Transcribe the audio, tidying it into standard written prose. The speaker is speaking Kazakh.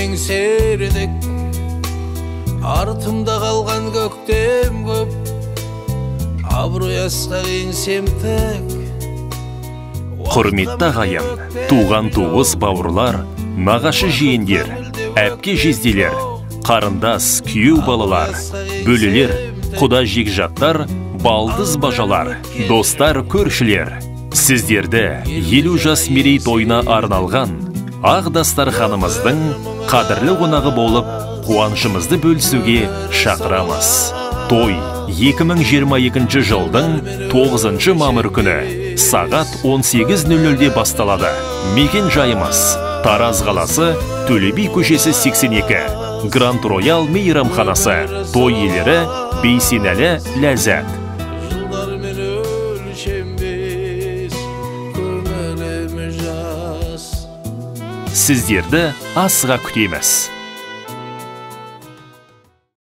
еңсердік, артымда қалған көктем көп, абырой асқақ еңсем тік. Құрметті ағайын, туған туыс бауырлар, нағашы жиендер, әпке жезделер, қарындас, күйеу балалар, бөлелер, құда жекжаттар, балдыз бажалар, достар, көршілер. Сіздерді 50 жас мерейтойына арналған Ақ дастарханымыздың қадірлі қонағы болып, қуанышымызды бөлісуге шақырамыз. Той 2022 жылдың 9 мамыр күні сағат 18:00-де басталады. Мекен жайымыз Тараз қаласы, Төле би көшесі 82, Гранд Роял мейрамханасы. Той иелері Бейсенәлі Ләззат. Жылдармен өлшенбес көңілім жас. Сіздерді асыға күтеміз.